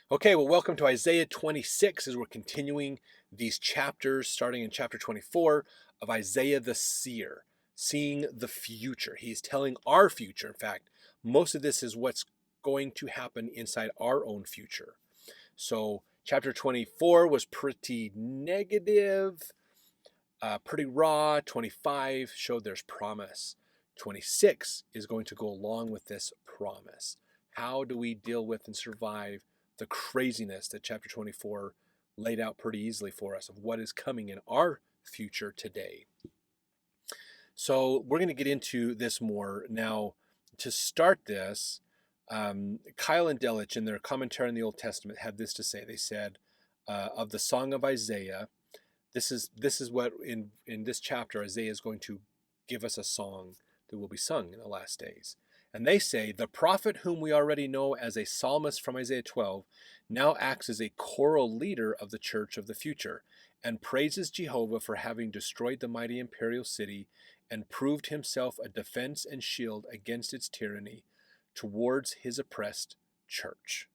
Okay, well, welcome to Isaiah 26 as we're continuing these chapters, starting in chapter 24 of Isaiah the seer, seeing the future. He's telling our future. In fact, most of this is what's going to happen inside our own future. So, chapter 24 was pretty negative, pretty raw. 25 showed there's promise. 26 is going to go along with this promise. How do we deal with and survive the craziness that chapter 24 laid out pretty easily for us of what is coming in our future today? So we're going to get into this more. Now, to start this, Keil and Delitzsch, in their commentary on the Old Testament, had this to say. They said, of the Song of Isaiah, this is what in this chapter Isaiah is going to give us a song that will be sung in the last days. And they say, the prophet whom we already know as a psalmist from Isaiah 12 now acts as a choral leader of the church of the future and praises Jehovah for having destroyed the mighty imperial city and proved himself a defense and shield against its tyranny towards his oppressed church.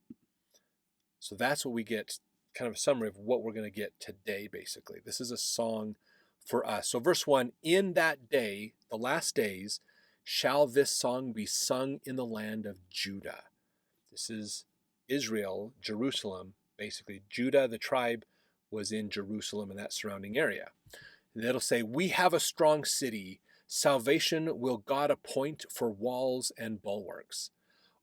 So that's what we get, kind of a summary of what we're going to get today, basically. This is a song for us. So verse 1, in that day, the last days, shall this song be sung in the land of Judah. This is Israel, Jerusalem, basically. Judah, the tribe, was in Jerusalem and that surrounding area. And it'll say, we have a strong city. Salvation will God appoint for walls and bulwarks.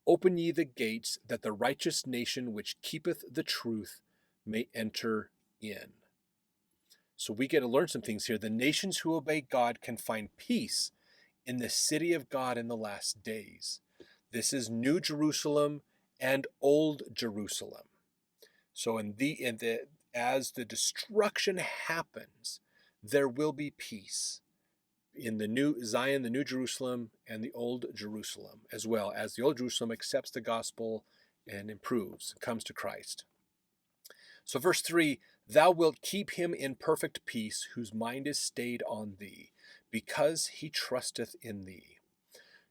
Open ye the gates, that the righteous nation which keepeth the truth may enter in. So we get to learn some things here. The nations who obey God can find peace in the city of God in the last days. This is New Jerusalem and Old Jerusalem. So as the destruction happens, there will be peace in the new Zion, the New Jerusalem, and the Old Jerusalem, as well as the Old Jerusalem accepts the gospel and improves, comes to Christ. So verse 3, thou wilt keep him in perfect peace, whose mind is stayed on thee, because he trusteth in thee.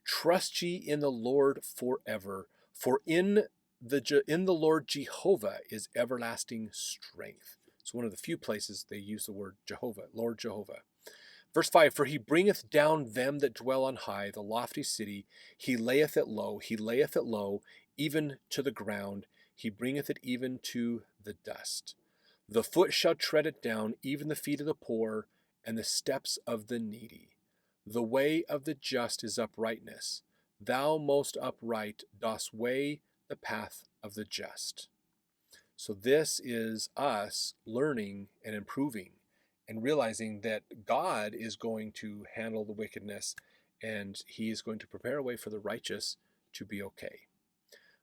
Trust ye in the Lord forever, for in the Lord Jehovah is everlasting strength. It's one of the few places they use the word Jehovah, Lord Jehovah. Verse 5, for he bringeth down them that dwell on high, the lofty city. He layeth it low, even to the ground. He bringeth it even to the dust. The foot shall tread it down, even the feet of the poor, and the steps of the needy. The way of the just is uprightness. Thou most upright dost weigh the path of the just. So this is us learning and improving and realizing that God is going to handle the wickedness and he is going to prepare a way for the righteous to be okay.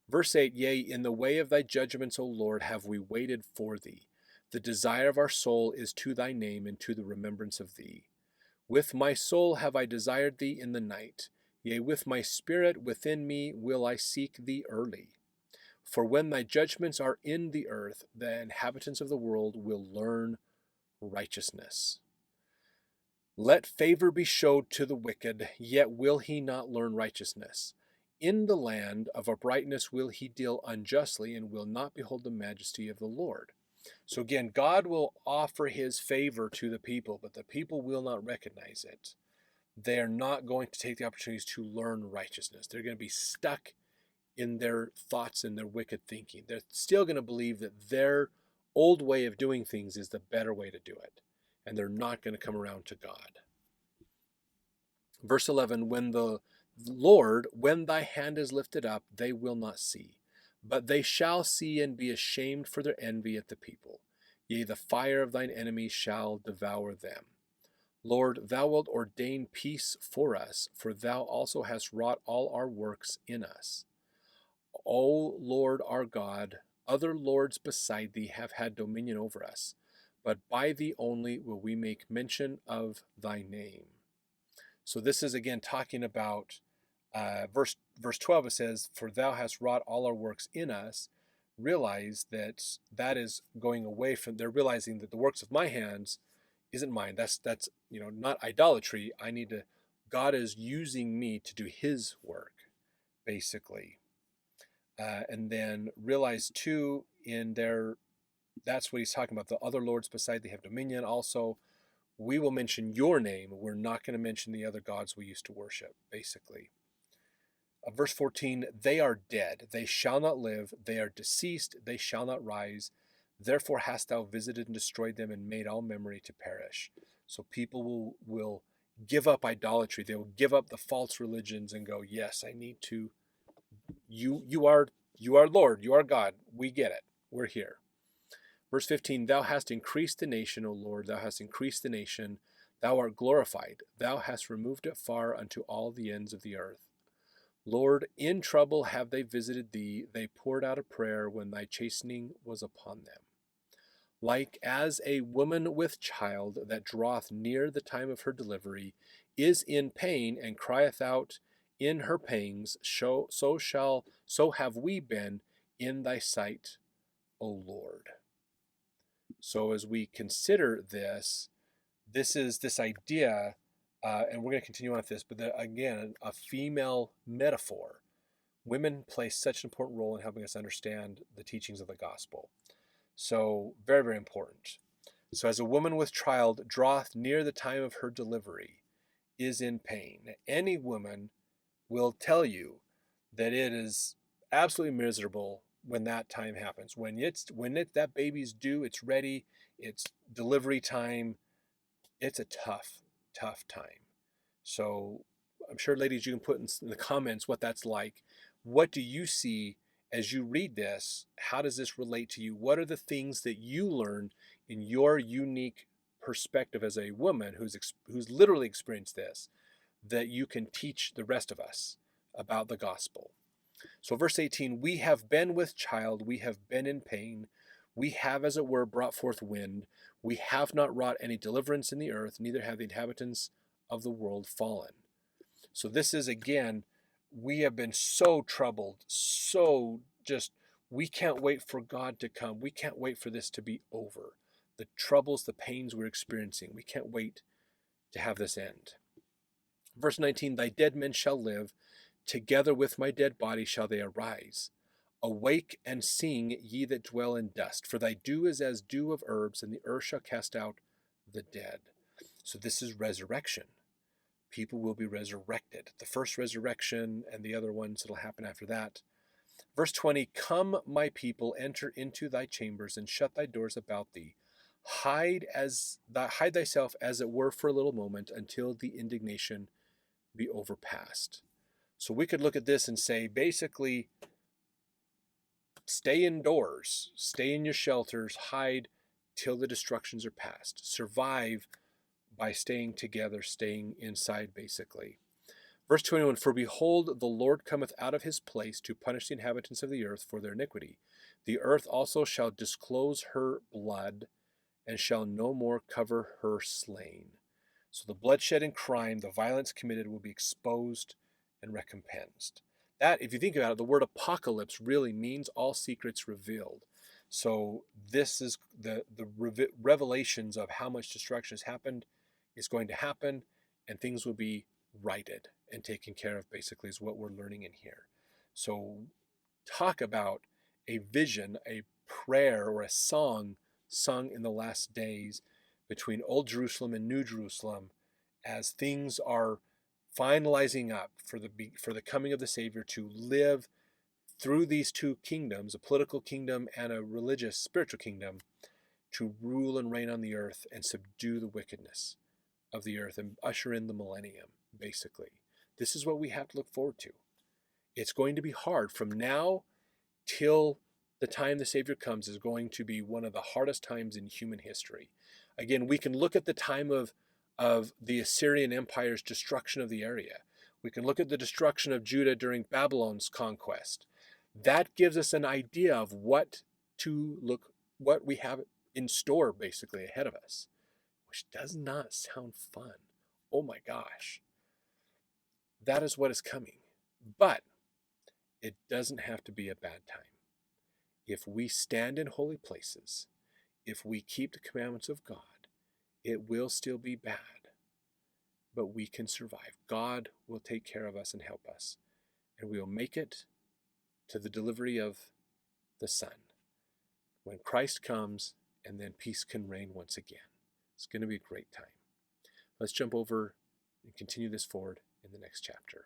Verse 8, yea, in the way of thy judgments, O Lord, have we waited for thee. The desire of our soul is to thy name and to the remembrance of thee. With my soul have I desired thee in the night. Yea, with my spirit within me will I seek thee early. For when thy judgments are in the earth, the inhabitants of the world will learn righteousness. Let favor be showed to the wicked, yet will he not learn righteousness. In the land of uprightness will he deal unjustly, and will not behold the majesty of the Lord. So again, God will offer his favor to the people, but the people will not recognize it. They are not going to take the opportunities to learn righteousness. They're going to be stuck in their thoughts and their wicked thinking. They're still going to believe that their old way of doing things is the better way to do it. And they're not going to come around to God. Verse 11, when the Lord, when thy hand is lifted up, they will not see. But they shall see and be ashamed for their envy at the people. Yea, the fire of thine enemies shall devour them. Lord, thou wilt ordain peace for us, for thou also hast wrought all our works in us. O Lord our God, other lords beside thee have had dominion over us, but by thee only will we make mention of thy name. So this is again talking about verse 12. It says, for thou hast wrought all our works in us. Realize that is going away from, they're realizing that the works of my hands isn't mine. That's not idolatry. God is using me to do his work, basically. And then realize too, that's what he's talking about. The other lords beside thee have dominion. Also, we will mention your name. We're not going to mention the other gods we used to worship, basically. Verse 14, they are dead. They shall not live. They are deceased. They shall not rise. Therefore hast thou visited and destroyed them and made all memory to perish. So people will give up idolatry. They will give up the false religions and go, yes, I need to. You are Lord. You are God. We get it. We're here. Verse 15, thou hast increased the nation, O Lord, thou hast increased the nation, thou art glorified, thou hast removed it far unto all the ends of the earth. Lord, in trouble have they visited thee, they poured out a prayer when thy chastening was upon them. Like as a woman with child that draweth near the time of her delivery, is in pain and crieth out in her pangs, so have we been in thy sight, O Lord. So as we consider this is this idea, and we're going to continue on with this, but again, a female metaphor. Women play such an important role in helping us understand the teachings of the gospel. So very, very important. So as a woman with child draweth near the time of her delivery, is in pain. Any woman will tell you that it is absolutely miserable when that time happens. When that baby's due, it's ready, it's delivery time. It's a tough, tough time. So I'm sure, ladies, you can put in the comments what that's like. What do you see as you read this? How does this relate to you? What are the things that you learn in your unique perspective as a woman who's literally experienced this, that you can teach the rest of us about the gospel? So verse 18, we have been with child, we have been in pain, we have as it were brought forth wind, we have not wrought any deliverance in the earth, neither have the inhabitants of the world fallen. So this is, again, we have been so troubled, we can't wait for God to come. We can't wait for this to be over. The troubles, the pains we're experiencing, we can't wait to have this end. Verse 19, thy dead men shall live, together with my dead body shall they arise. Awake and sing, ye that dwell in dust, for thy dew is as dew of herbs, and the earth shall cast out the dead. So this is resurrection. People will be resurrected. The first resurrection and the other ones that'll happen after that. Verse 20, come, my people, enter into thy chambers and shut thy doors about thee. Hide thyself as it were for a little moment until the indignation be overpast. So we could look at this and say, basically, stay indoors, stay in your shelters, hide till the destructions are past. Survive by staying together, staying inside, basically. Verse 21, for behold, the Lord cometh out of his place to punish the inhabitants of the earth for their iniquity. The earth also shall disclose her blood, and shall no more cover her slain. So the bloodshed and crime, the violence committed will be exposed and recompensed. That, if you think about it, the word apocalypse really means all secrets revealed. So this is the revelations of how much destruction has happened, is going to happen, and things will be righted and taken care of, basically, is what we're learning in here. So talk about a vision, a prayer, or a song sung in the last days between Old Jerusalem and New Jerusalem as things are finalizing up for the coming of the Savior to live through these two kingdoms, a political kingdom and a religious, spiritual kingdom, to rule and reign on the earth and subdue the wickedness of the earth and usher in the millennium, basically. This is what we have to look forward to. It's going to be hard. From now till the time the Savior comes is going to be one of the hardest times in human history. Again, we can look at the time of the Assyrian Empire's destruction of the area. We can look at the destruction of Judah during Babylon's conquest. That gives us an idea of what we have in store, basically, ahead of us, which does not sound fun. Oh my gosh. That is what is coming. But it doesn't have to be a bad time. If we stand in holy places, if we keep the commandments of God, it will still be bad, but we can survive. God will take care of us and help us, and we will make it to the delivery of the Son. When Christ comes, and then peace can reign once again. It's going to be a great time. Let's jump over and continue this forward in the next chapter.